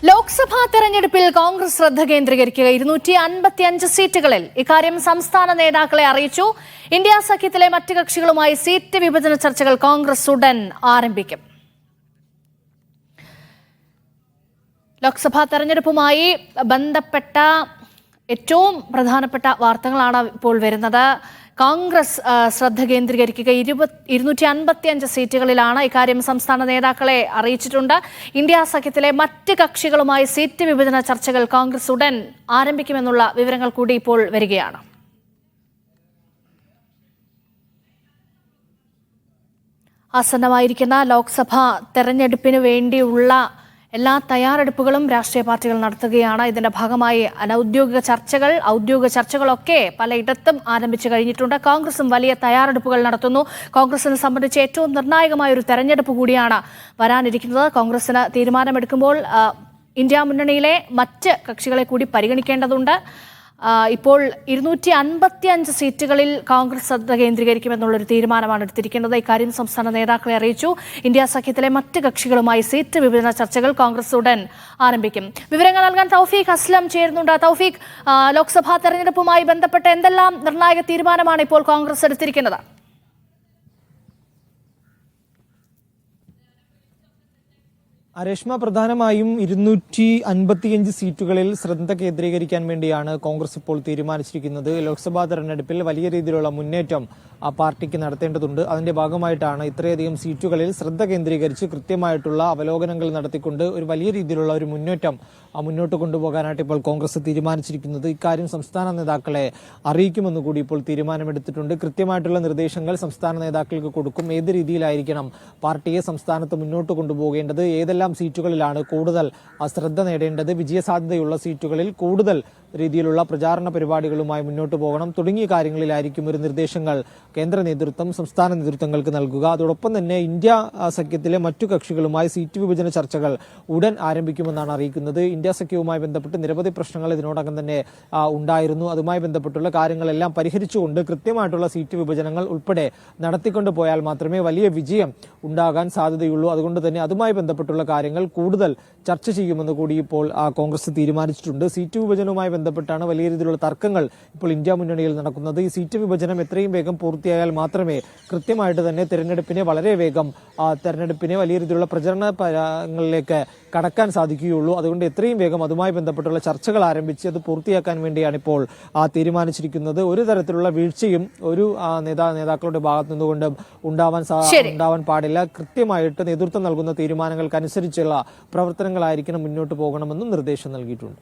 ലോക്സഭാ തെരഞ്ഞെടുപ്പിൽ കോൺഗ്രസ് ശ്രദ്ധ കേന്ദ്രീകരിക്കുക 255 സീറ്റുകളിൽ. ഇക്കാര്യം സംസ്ഥാന നേതാക്കളെ അറിയിച്ചു. ഇന്ത്യ സഖ്യത്തിലെ മറ്റ് കക്ഷികളുമായി സീറ്റ് വിഭജന ചർച്ചകൾ കോൺഗ്രസ് ഉടൻ ആരംഭിക്കും. ലോക്സഭാ തെരഞ്ഞെടുപ്പുമായി ബന്ധപ്പെട്ട ഏറ്റവും പ്രധാനപ്പെട്ട വാർത്തകളാണ് ഇപ്പോൾ വരുന്നത്. കോൺഗ്രസ് ശ്രദ്ധ കേന്ദ്രീകരിക്കുക 255 സീറ്റുകളിലാണ്. ഇക്കാര്യം സംസ്ഥാന നേതാക്കളെ അറിയിച്ചിട്ടുണ്ട്. ഇന്ത്യ സഖ്യത്തിലെ മറ്റ് കക്ഷികളുമായി സീറ്റ് വിഭജന ചർച്ചകൾ കോൺഗ്രസ് ഉടൻ ആരംഭിക്കുമെന്നുള്ള വിവരങ്ങൾ കൂടി ഇപ്പോൾ വരികയാണ്. ആസന്നമായിരിക്കുന്ന ലോക്സഭാ തെരഞ്ഞെടുപ്പിന് വേണ്ടിയുള്ള എല്ലാ തയ്യാറെടുപ്പുകളും രാഷ്ട്രീയ പാർട്ടികൾ നടത്തുകയാണ്. ഇതിന്റെ ഭാഗമായി അനൌദ്യോഗിക ചർച്ചകൾ, ഔദ്യോഗിക ചർച്ചകളൊക്കെ പലയിടത്തും ആരംഭിച്ചു കഴിഞ്ഞിട്ടുണ്ട്. കോൺഗ്രസും വലിയ തയ്യാറെടുപ്പുകൾ നടത്തുന്നു. കോൺഗ്രസിനെ സംബന്ധിച്ച് ഏറ്റവും നിർണായകമായ ഒരു തെരഞ്ഞെടുപ്പ് കൂടിയാണ് വരാനിരിക്കുന്നത്. കോൺഗ്രസിന് തീരുമാനമെടുക്കുമ്പോൾ ഇന്ത്യ മുന്നണിയിലെ മറ്റ് കക്ഷികളെ കൂടി പരിഗണിക്കേണ്ടതുണ്ട്. ഇപ്പോൾ 255 സീറ്റുകളിൽ കോൺഗ്രസ് ശ്രദ്ധ കേന്ദ്രീകരിക്കുമെന്നുള്ളൊരു തീരുമാനമാണ് എടുത്തിരിക്കുന്നത്. ഇക്കാര്യം സംസ്ഥാന നേതാക്കളെ അറിയിച്ചു. ഇന്ത്യ സഖ്യത്തിലെ മറ്റ് കക്ഷികളുമായി സീറ്റ് വിഭജന ചർച്ചകൾ കോൺഗ്രസ് ഉടൻ ആരംഭിക്കും. വിവരങ്ങൾ നൽകാൻ തൗഫീഖ് അസ്ലം ചേരുന്നുണ്ട്. തൗഫീഖ്, ലോക്സഭാ തെരഞ്ഞെടുപ്പുമായി ബന്ധപ്പെട്ട് എന്തെല്ലാം നിർണായക തീരുമാനമാണ് ഇപ്പോൾ കോൺഗ്രസ് എടുത്തിരിക്കുന്നത്? രേഷ്മ, പ്രധാനമായും 255 സീറ്റുകളിൽ ശ്രദ്ധ കേന്ദ്രീകരിക്കാൻ വേണ്ടിയാണ് കോൺഗ്രസ് ഇപ്പോൾ തീരുമാനിച്ചിരിക്കുന്നത്. ലോക്സഭാ തെരഞ്ഞെടുപ്പിൽ വലിയ രീതിയിലുള്ള മുന്നേറ്റം ആ പാർട്ടിക്ക് നടത്തേണ്ടതുണ്ട്. അതിന്റെ ഭാഗമായിട്ടാണ് ഇത്രയധികം സീറ്റുകളിൽ ശ്രദ്ധ കേന്ദ്രീകരിച്ച് കൃത്യമായിട്ടുള്ള അവലോകനങ്ങൾ നടത്തിക്കൊണ്ട് ഒരു വലിയ രീതിയിലുള്ള ഒരു മുന്നേറ്റം മുന്നോട്ട് കൊണ്ടുപോകാനായിട്ട് ഇപ്പോൾ കോൺഗ്രസ് തീരുമാനിച്ചിരിക്കുന്നത്. ഇക്കാര്യം സംസ്ഥാന നേതാക്കളെ അറിയിക്കുമെന്ന് കൂടി ഇപ്പോൾ തീരുമാനമെടുത്തിട്ടുണ്ട്. കൃത്യമായിട്ടുള്ള നിർദ്ദേശങ്ങൾ സംസ്ഥാന നേതാക്കൾക്ക് കൊടുക്കും. ഏത് രീതിയിലായിരിക്കണം പാർട്ടിയെ സംസ്ഥാനത്ത് മുന്നോട്ട് കൊണ്ടുപോകേണ്ടത്, ഏതെല്ലാം സീറ്റുകളിലാണ് കൂടുതൽ ശ്രദ്ധ നേടേണ്ടത്, വിജയസാധ്യതയുള്ള സീറ്റുകളിൽ കൂടുതൽ രീതിയിലുള്ള പ്രചാരണ പരിപാടികളുമായി മുന്നോട്ട് പോകണം തുടങ്ങിയ കാര്യങ്ങളിലായിരിക്കും ഒരു നിർദ്ദേശങ്ങൾ കേന്ദ്ര നേതൃത്വം സംസ്ഥാന നേതൃത്വങ്ങൾക്ക് നൽകുക. അതോടൊപ്പം തന്നെ ഇന്ത്യ സഖ്യത്തിലെ മറ്റു കക്ഷികളുമായി സീറ്റ് വിഭജന ചർച്ചകൾ ഉടൻ ആരംഭിക്കുമെന്നാണ് അറിയിക്കുന്നത്. ഇന്ത്യ സഖ്യവുമായി ബന്ധപ്പെട്ട് നിരവധി പ്രശ്നങ്ങൾ ഇതിനോടകം തന്നെ ഉണ്ടായിരുന്നു. അതുമായി ബന്ധപ്പെട്ടുള്ള കാര്യങ്ങളെല്ലാം പരിഹരിച്ചുകൊണ്ട് കൃത്യമായിട്ടുള്ള സീറ്റ് വിഭജനങ്ങൾ ഉൾപ്പെടെ നടത്തിക്കൊണ്ടു പോയാൽ മാത്രമേ വലിയ വിജയം ഉണ്ടാകാൻ സാധ്യതയുള്ളൂ. അതുകൊണ്ട് തന്നെ അതുമായി ബന്ധപ്പെട്ടുള്ള കാര്യങ്ങൾ കൂടുതൽ ചർച്ച ചെയ്യുമെന്ന് കൂടി ഇപ്പോൾ കോൺഗ്രസ് തീരുമാനിച്ചിട്ടുണ്ട്. സീറ്റ് വിഭജനവുമായി ബന്ധപ്പെട്ടാണ് വലിയ രീതിയിലുള്ള തർക്കങ്ങൾ ഇപ്പോൾ ഇന്ത്യ മുന്നണിയിൽ നടക്കുന്നത്. ഈ സീറ്റ് വിഭജനം എത്രയും വേഗം പൂർത്തിയായാൽ മാത്രമേ കൃത്യമായിട്ട് തന്നെ തെരഞ്ഞെടുപ്പിനെ വളരെ വേഗം തെരഞ്ഞെടുപ്പിനെ വലിയ രീതിയിലുള്ള പ്രചരണങ്ങളിലേക്ക് കടക്കാൻ സാധിക്കുകയുള്ളൂ. അതുകൊണ്ട് എത്രയും വേഗം അതുമായി ബന്ധപ്പെട്ടുള്ള ചർച്ചകൾ ആരംഭിച്ച് അത് പൂർത്തിയാക്കാൻ വേണ്ടിയാണ് ഇപ്പോൾ തീരുമാനിച്ചിരിക്കുന്നത്. ഒരു തരത്തിലുള്ള വീഴ്ചയും ഒരു നേതാക്കളുടെ ഭാഗത്തു നിന്നുകൊണ്ട് ഉണ്ടാവാൻ പാടില്ല. കൃത്യമായിട്ട് നേതൃത്വം നൽകുന്ന തീരുമാനങ്ങൾക്കനുസരിച്ചുള്ള പ്രവർത്തനങ്ങളായിരിക്കണം മുന്നോട്ട് പോകണമെന്നും നിർദ്ദേശം നൽകിയിട്ടുണ്ട്.